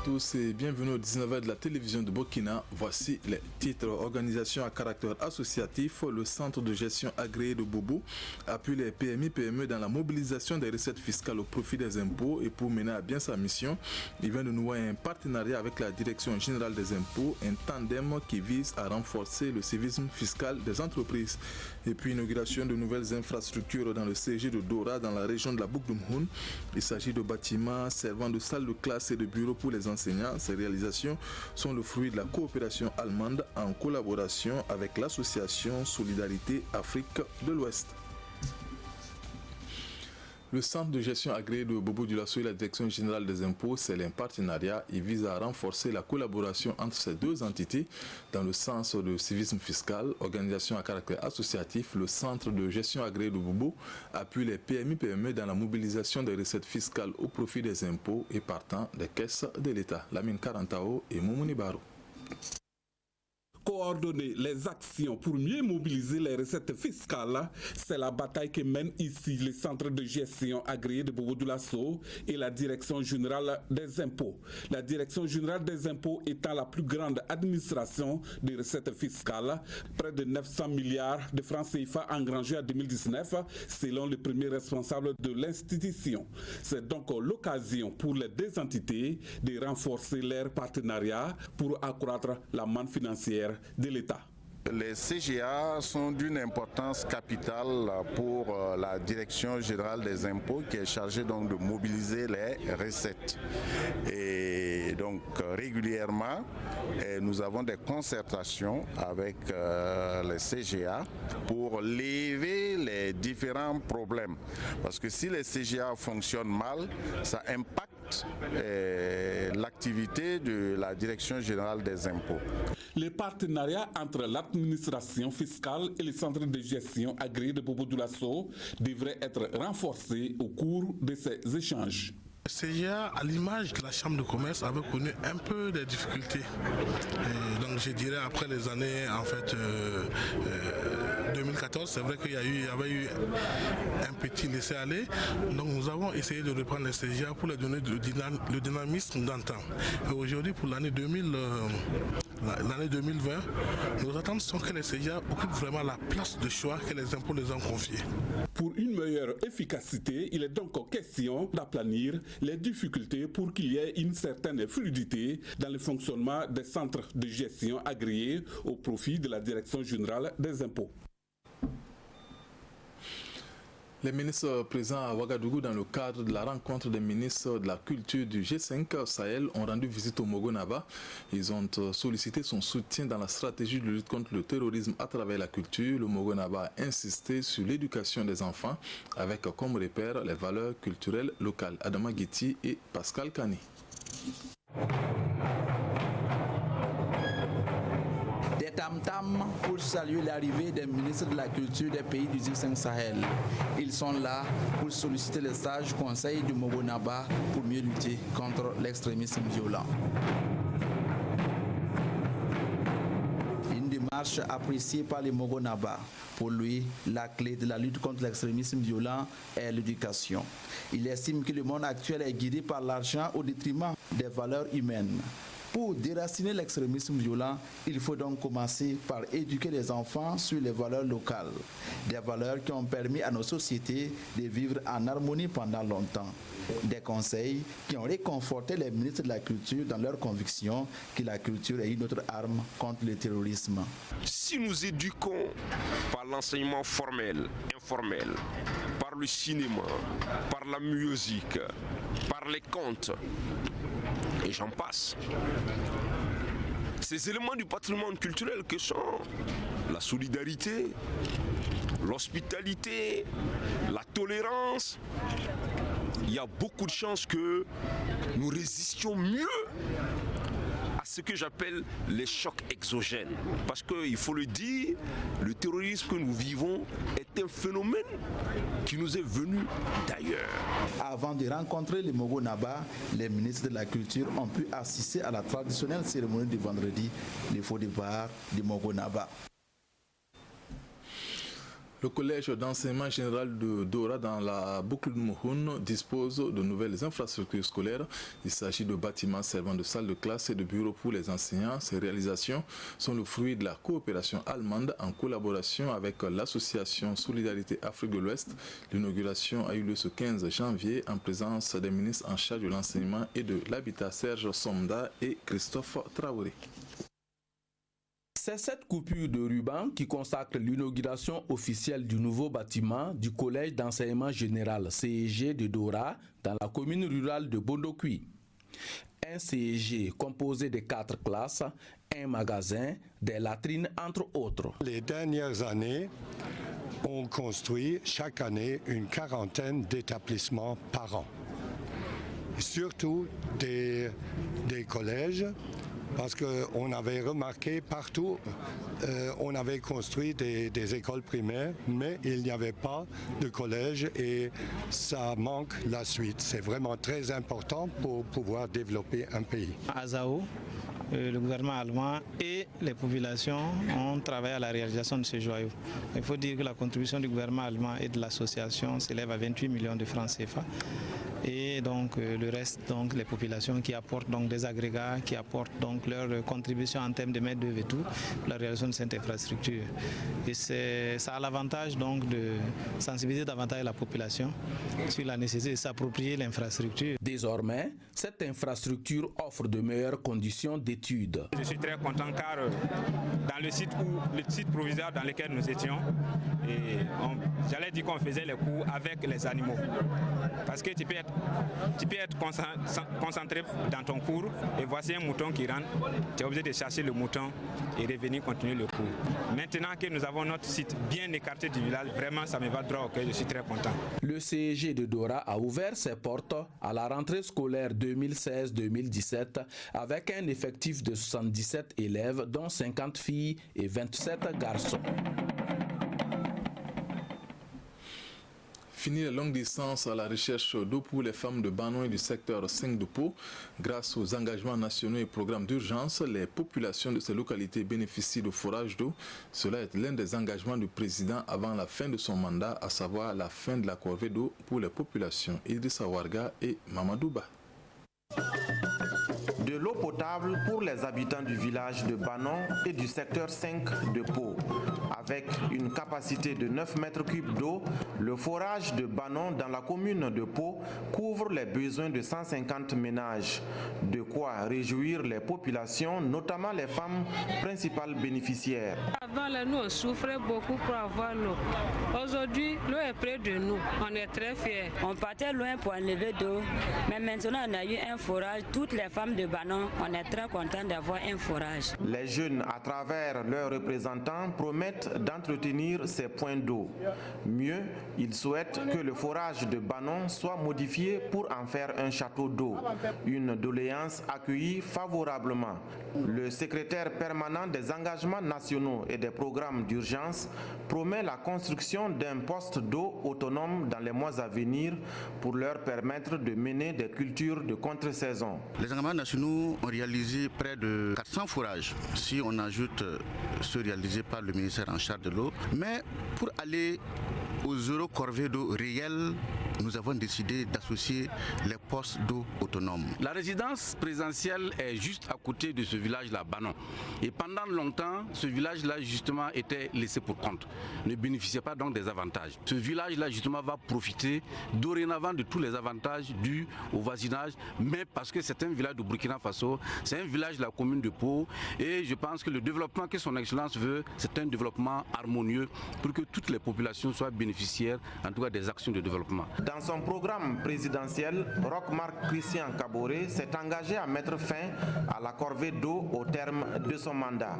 tous et bienvenue au 19h de la télévision de Burkina. Voici les titres. Organisation à caractère associatif, le centre de gestion agréé de Bobo appuie les PMI-PME dans la mobilisation des recettes fiscales au profit des impôts et pour mener à bien sa mission, il vient de nouer un partenariat avec la Direction générale des impôts, un tandem qui vise à renforcer le civisme fiscal des entreprises. Et puis inauguration de nouvelles infrastructures dans le CG de Dora dans la région de la Boucle du Mhoun. Il s'agit de bâtiments servant de salle de classe et de bureaux pour les enseignants. Ces réalisations sont le fruit de la coopération allemande en collaboration avec l'association Solidarité Afrique de l'Ouest. Le centre de gestion agréé de Bobo-Dioulasso et la Direction générale des impôts scellent un partenariat. Il vise à renforcer la collaboration entre ces deux entités dans le sens du civisme fiscal. Organisation à caractère associatif, le centre de gestion agréé de Bobo appuie les PMI-PME dans la mobilisation des recettes fiscales au profit des impôts et partant des caisses de l'État. Lamine Karantao et Moumouni Barou. Coordonner les actions pour mieux mobiliser les recettes fiscales, c'est la bataille que mène ici le centre de gestion agréé de Bobo-Dioulasso et la Direction générale des impôts. La Direction générale des impôts étant la plus grande administration des recettes fiscales, près de 900 milliards de francs CFA engrangés en 2019, selon le premier responsable de l'institution. C'est donc l'occasion pour les deux entités de renforcer leur partenariat pour accroître la manne financière de l'État. Les CGA sont d'une importance capitale pour la Direction générale des impôts qui est chargée donc de mobiliser les recettes. Et donc régulièrement, nous avons des concertations avec les CGA pour lever les différents problèmes. Parce que si les CGA fonctionnent mal, ça impacte l'activité de la Direction générale des impôts. Les partenariats entre l'administration fiscale et le centre de gestion agréé de Bobo-Dioulasso devraient être renforcés au cours de ces échanges. Le CGA, à l'image de la Chambre de commerce, avait connu un peu de difficultés. Et donc je dirais après les années 2014, c'est vrai qu'il y avait eu un petit laisser-aller. Donc nous avons essayé de reprendre les CGA pour leur donner le dynamisme d'antan. Et aujourd'hui, pour l'année 2020, nos attentes sont que les CGA occupent vraiment la place de choix que les impôts les ont confiés. Pour une meilleure efficacité, il est donc question d'aplanir les difficultés pour qu'il y ait une certaine fluidité dans le fonctionnement des centres de gestion agréés au profit de la Direction générale des impôts. Les ministres présents à Ouagadougou dans le cadre de la rencontre des ministres de la culture du G5 Sahel ont rendu visite au Mogonaba. Ils ont sollicité son soutien dans la stratégie de lutte contre le terrorisme à travers la culture. Le Mogonaba a insisté sur l'éducation des enfants avec comme repère les valeurs culturelles locales. Adama Guiti et Pascal Kani. Des tam-tams pour saluer l'arrivée des ministres de la culture des pays du G5 Sahel. Ils sont là pour solliciter les sages conseils du Mogonaba pour mieux lutter contre l'extrémisme violent. Une démarche appréciée par les Mogonaba. Pour lui, la clé de la lutte contre l'extrémisme violent est l'éducation. Il estime que le monde actuel est guidé par l'argent au détriment des valeurs humaines. Pour déraciner l'extrémisme violent, il faut donc commencer par éduquer les enfants sur les valeurs locales, des valeurs qui ont permis à nos sociétés de vivre en harmonie pendant longtemps. Des conseils qui ont réconforté les ministres de la culture dans leur conviction que la culture est une autre arme contre le terrorisme. Si nous éduquons par l'enseignement formel, informel, par le cinéma, par la musique, par les contes, et j'en passe. Ces éléments du patrimoine culturel que sont la solidarité, l'hospitalité, la tolérance, il y a beaucoup de chances que nous résistions mieux à ce que j'appelle les chocs exogènes. Parce qu'il faut le dire, le terrorisme que nous vivons est un phénomène qui nous est venu d'ailleurs. Avant de rencontrer les Mogonaba, les ministres de la Culture ont pu assister à la traditionnelle cérémonie du vendredi, le faux départ du Mogonaba. Le collège d'enseignement général de Dora dans la boucle de Mouhoun dispose de nouvelles infrastructures scolaires. Il s'agit de bâtiments servant de salles de classe et de bureaux pour les enseignants. Ces réalisations sont le fruit de la coopération allemande en collaboration avec l'association Solidarité Afrique de l'Ouest. L'inauguration a eu lieu ce 15 janvier en présence des ministres en charge de l'enseignement et de l'habitat Serge Somda et Christophe Traoré. C'est cette coupure de ruban qui consacre l'inauguration officielle du nouveau bâtiment du Collège d'enseignement général CEG de Dora dans la commune rurale de Bondokui. Un CEG composé de 4 classes, un magasin, des latrines entre autres. Les dernières années, on construit chaque année une quarantaine d'établissements par an. Surtout des collèges. Parce qu'on avait remarqué partout, on avait construit des écoles primaires, mais il n'y avait pas de collège et ça manque la suite. C'est vraiment très important pour pouvoir développer un pays. À Zao, le gouvernement allemand et les populations ont travaillé à la réalisation de ce joyau. Il faut dire que la contribution du gouvernement allemand et de l'association s'élève à 28 millions de francs CFA. Et donc le reste, donc les populations qui apportent donc des agrégats, qui apportent donc leur contribution en termes de main d'œuvre et tout, pour la réalisation de cette infrastructure. Et ça a l'avantage donc de sensibiliser davantage la population sur la nécessité de s'approprier l'infrastructure. Désormais, cette infrastructure offre de meilleures conditions d'études. Je suis très content car dans le site provisoire dans lequel nous étions, j'allais dire qu'on faisait les cours avec les animaux. Parce que tu peux être concentré dans ton cours et voici un mouton qui rentre, tu es obligé de chercher le mouton et revenir continuer le cours. Maintenant que nous avons notre site bien écarté du village, vraiment ça me va droit au cœur, je suis très content. Le CEG de Dora a ouvert ses portes à la rentrée scolaire 2016-2017 avec un effectif de 77 élèves dont 50 filles et 27 garçons. Fini la longue distance à la recherche d'eau pour les femmes de Banon et du secteur 5 de Pau. Grâce aux engagements nationaux et programmes d'urgence, les populations de ces localités bénéficient de forage d'eau. Cela est l'un des engagements du président avant la fin de son mandat, à savoir la fin de la corvée d'eau pour les populations. Idrissa Warga et Mamadouba. De l'eau potable pour les habitants du village de Banon et du secteur 5 de Pau. Avec une capacité de 9 mètres cubes d'eau, le forage de Banon dans la commune de Pau couvre les besoins de 150 ménages. De quoi réjouir les populations, notamment les femmes principales bénéficiaires. Avant, là, nous on souffrait beaucoup pour avoir l'eau. Aujourd'hui, l'eau est près de nous. On est très fiers. On partait loin pour enlever d'eau, mais maintenant on a eu un forage. Toutes les femmes de Banon, on est très contents d'avoir un forage. Les jeunes, à travers leurs représentants, promettent d'entretenir ces points d'eau. Mieux, ils souhaitent que le forage de Banon soit modifié pour en faire un château d'eau. Une doléance accueillie favorablement. Le secrétaire permanent des engagements nationaux et des programmes d'urgence promet la construction d'un poste d'eau autonome dans les mois à venir pour leur permettre de mener des cultures de contre-saison. Les engagements nationaux ont réalisé près de 400 forages, si on ajoute ceux réalisés par le ministère en charge de l'eau. Mais pour aller aux zéro corvée d'eau réelle, nous avons décidé d'associer les postes d'eau autonomes. La résidence présidentielle est juste à côté de ce village-là, Banon. Et pendant longtemps, ce village-là, justement, était laissé pour compte. Ne bénéficiait pas donc des avantages. Ce village-là, justement, va profiter dorénavant de tous les avantages dus au voisinage, mais parce que c'est un village de Burkina Faso, c'est un village de la commune de Pau, et je pense que le développement que son Excellence veut, c'est un développement harmonieux pour que toutes les populations soient bénéficiaires, en tout cas, des actions de développement. Dans son programme présidentiel, Roch-Marc Christian Kaboré s'est engagé à mettre fin à la corvée d'eau au terme de son mandat.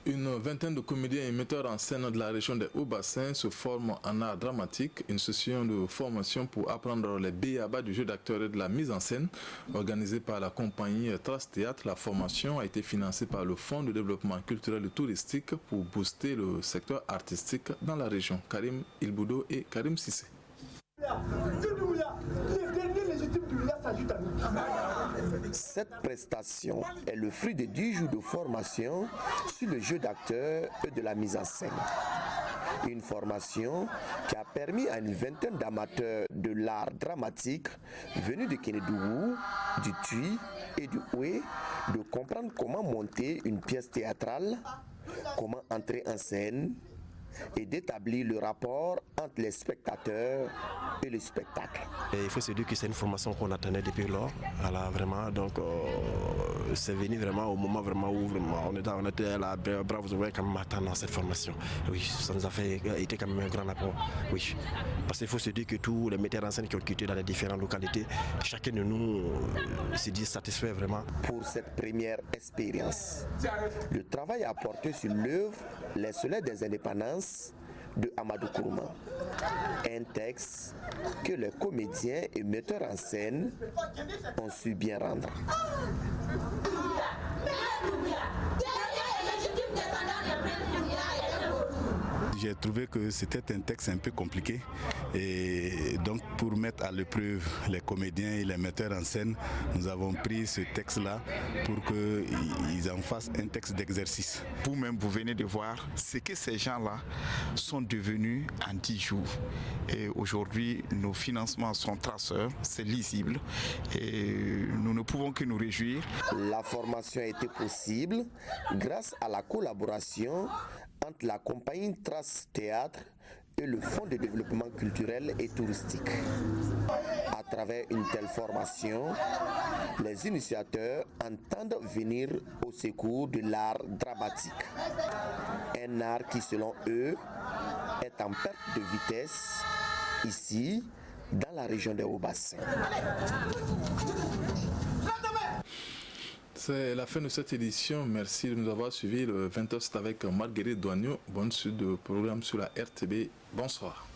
Une vingtaine de comédiens et metteurs en scène de la région des Hauts-Bassins se forment en art dramatique, une session de formation pour apprendre les b.a.-ba du jeu d'acteur et de la mise en scène. Organisée par la compagnie Trace Théâtre, la formation a été financée par le Fonds de développement culturel et touristique pour booster le secteur artistique dans la région. Karim Ilboudo et Karim Sissé. Cette prestation est le fruit de 10 jours de formation sur le jeu d'acteur et de la mise en scène. Une formation qui a permis à une vingtaine d'amateurs de l'art dramatique venus de Kénédougou, du Tui et du Houé de comprendre comment monter une pièce théâtrale, comment entrer en scène et d'établir le rapport entre les spectateurs et le spectacle. Et il faut se dire que c'est une formation qu'on attendait depuis lors. Alors vraiment, donc c'est venu vraiment au moment vraiment où vraiment, on était là, bravo, vous voyez quand même attendre cette formation. Oui, ça nous a été quand même un grand apport. Oui, parce qu'il faut se dire que tous les metteurs en scène qui ont quitté dans les différentes localités, chacun de nous se dit satisfait vraiment. Pour cette première expérience, le travail a porté sur l'œuvre Les Soleils des Indépendances de Amadou Kourouma. Un texte que les comédiens et metteurs en scène ont su bien rendre. J'ai trouvé que c'était un texte un peu compliqué et donc pour mettre à l'épreuve les comédiens et les metteurs en scène, nous avons pris ce texte-là pour qu'ils en fassent un texte d'exercice. Vous-même, vous venez de voir ce que ces gens-là sont devenus en 10 jours. Et aujourd'hui, nos financements sont traceurs, c'est lisible et nous ne pouvons que nous réjouir. La formation a été possible grâce à la collaboration entre la compagnie Trace Théâtre et le Fonds de développement culturel et touristique. À travers une telle formation, les initiateurs entendent venir au secours de l'art dramatique. Un art qui, selon eux, est en perte de vitesse ici, dans la région des Hauts-Bassins. C'est la fin de cette édition. Merci de nous avoir suivis. Le 20h, c'est avec Marguerite Douagneau. Bonne suite de programme sur la RTB. Bonsoir.